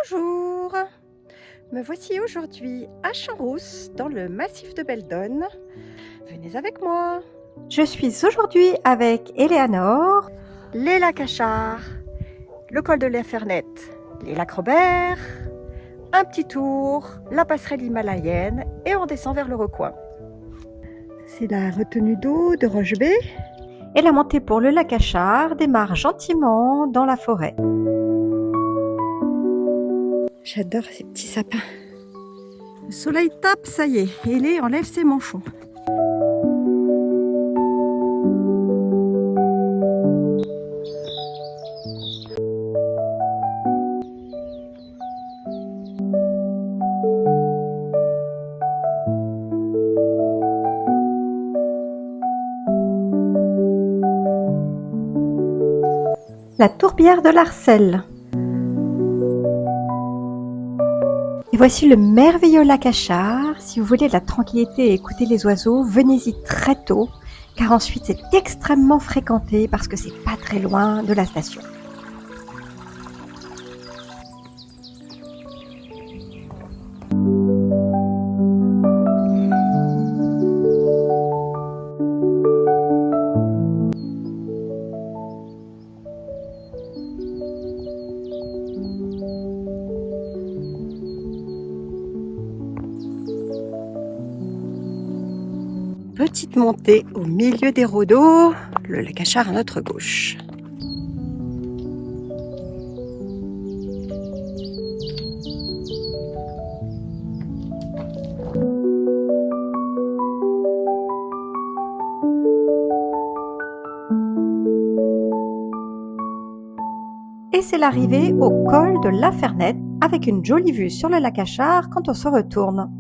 Bonjour, me voici aujourd'hui à Champs-Rousses, dans le massif de Beldonne. Venez avec moi. Je suis aujourd'hui avec Eleanor. Les lacs Achard, le col de la Fernette, les lacs Robert, un petit tour, la passerelle himalayenne et on descend vers le recoin. C'est la retenue d'eau de Roche-Baie. Et la montée pour le lac Achard démarre gentiment dans la forêt. J'adore ces petits sapins. Le soleil tape, ça y est, et Elé enlève ses manchons. La tourbière de l'Arcel. Et voici le merveilleux lac Achard. Si vous voulez de la tranquillité et écouter les oiseaux, venez-y très tôt, car ensuite c'est extrêmement fréquenté parce que c'est pas très loin de la station. Petite montée au milieu des rots d'eau, le lac Achard à notre gauche. Et c'est l'arrivée au col de la Fernette avec une jolie vue sur le lac Achard quand on se retourne.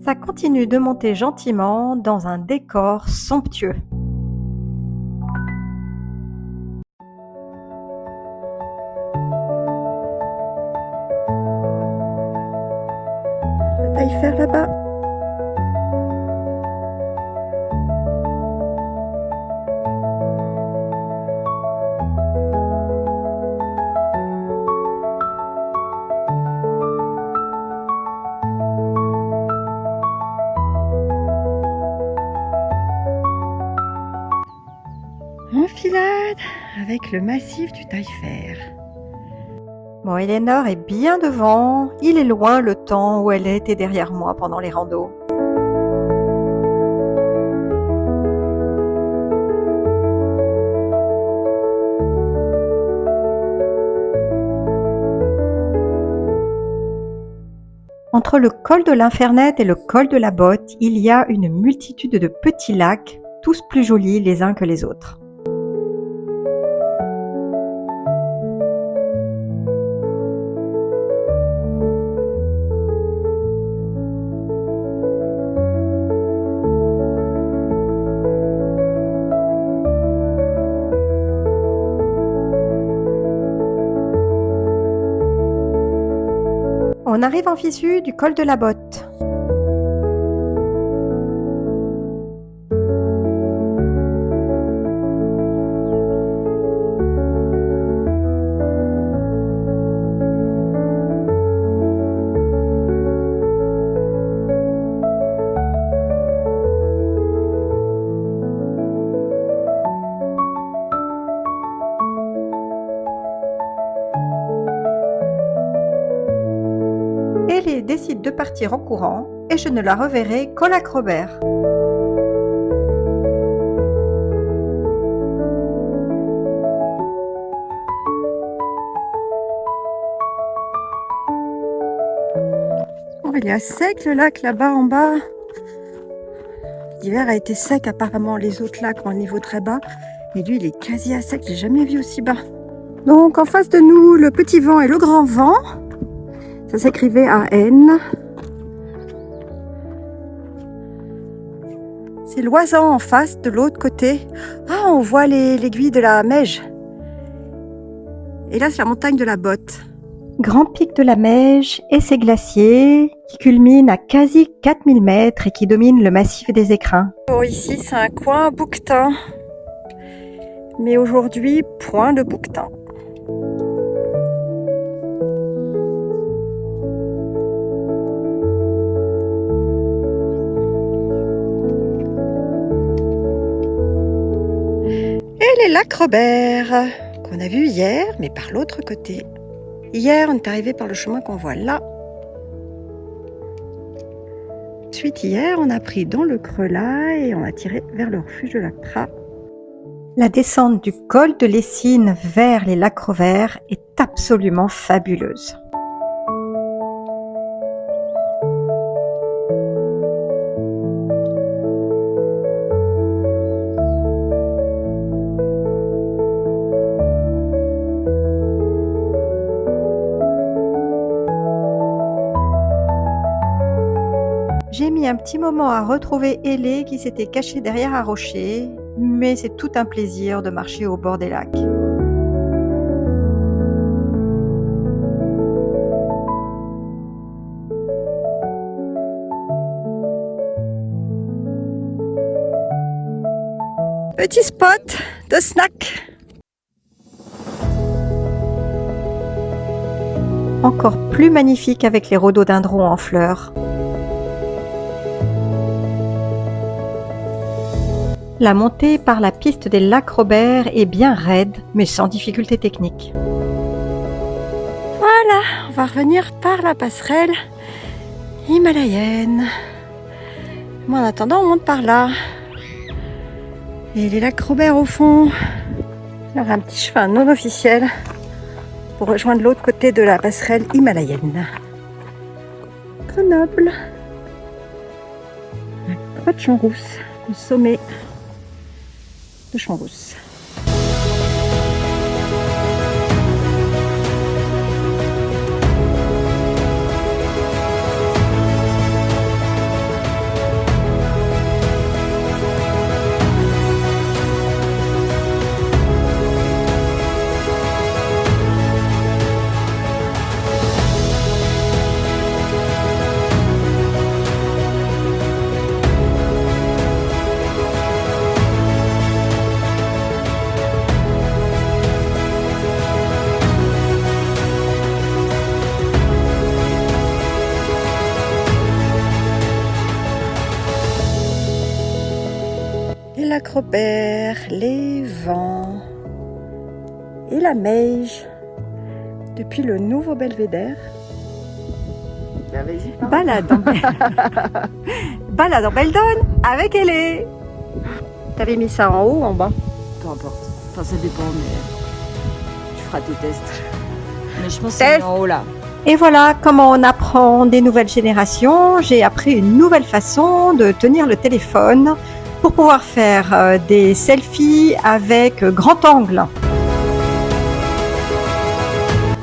Ça continue de monter gentiment dans un décor somptueux. Le Taillefer là-bas. Enfilade avec le massif du Taillefer. Bon, Eleanor est bien devant, il est loin le temps où elle était derrière moi pendant les randos. Entre le col de l'Infernette et le col de la Botte, il y a une multitude de petits lacs, tous plus jolis les uns que les autres. On arrive en visu du col de la Botte. Ellie décide de partir en courant et je ne la reverrai qu'au lac Robert. Oh, il est à sec le lac là-bas en bas. L'hiver a été sec apparemment, les autres lacs ont un niveau très bas. Mais lui il est quasi à sec, j'ai jamais vu aussi bas. Donc en face de nous, le petit vent et le grand vent. Ça s'écrivait AN. C'est l'Oisan en face, de l'autre côté. Ah, on voit l'aiguille de la Meije. Et là, c'est la montagne de la Botte. Grand pic de la Meije et ses glaciers qui culminent à quasi 4000 mètres et qui dominent le massif des Écrins. Bon, ici, c'est un coin bouquetin. Mais aujourd'hui, point de bouquetin. Et les lacs Robert, qu'on a vu hier, mais par l'autre côté. Hier, on est arrivé par le chemin qu'on voit là. Ensuite, hier, on a pris dans le creux là et on a tiré vers le refuge de la Prat. La descente du col de l'Essine vers les lacs Robert est absolument fabuleuse. J'ai mis un petit moment à retrouver Hélé qui s'était cachée derrière un rocher, mais c'est tout un plaisir de marcher au bord des lacs. Petit spot de snack. Encore plus magnifique avec les rhododendrons en fleurs. La montée par la piste des lacs Robert est bien raide, mais sans difficulté technique. Voilà, on va revenir par la passerelle himalayenne. Mais en attendant, on monte par là. Et les lacs Robert au fond. Alors un petit chemin non officiel pour rejoindre l'autre côté de la passerelle himalayenne. Grenoble. La croix de Champs-Rousses, le sommet de Champs-Rousses. Les lacs Robert, les vents et la Meije depuis le nouveau belvédère. Balade en Beldon avec Hélé. T'avais mis ça en haut ou en bas? Peu importe. Enfin, ça dépend, mais tu feras tes tests. Mais je pense que Test. c'est en haut là. Et voilà comment on apprend des nouvelles générations. J'ai appris une nouvelle façon de tenir le téléphone pour pouvoir faire des selfies avec grand angle.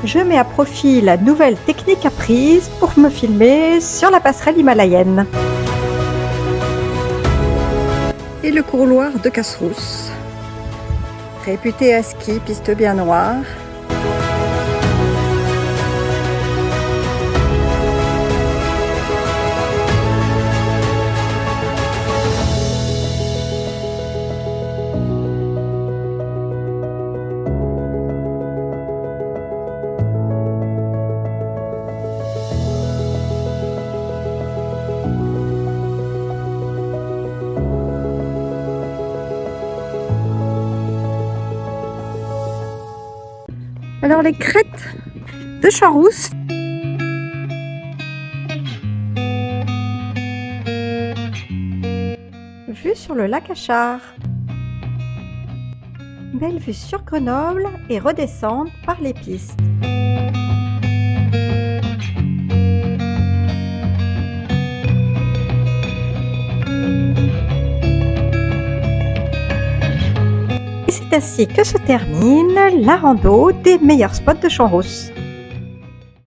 Je mets à profit la nouvelle technique apprise pour me filmer sur la passerelle himalayenne. Et le couloir de Casse-Rousse, réputé à ski, piste bien noire. Alors les crêtes de Champs-Rousses. Vue sur le lac Achard. Belle vue sur Grenoble et redescendre par les pistes. Et c'est ainsi que se termine la rando des meilleurs spots de Champs-Rousses.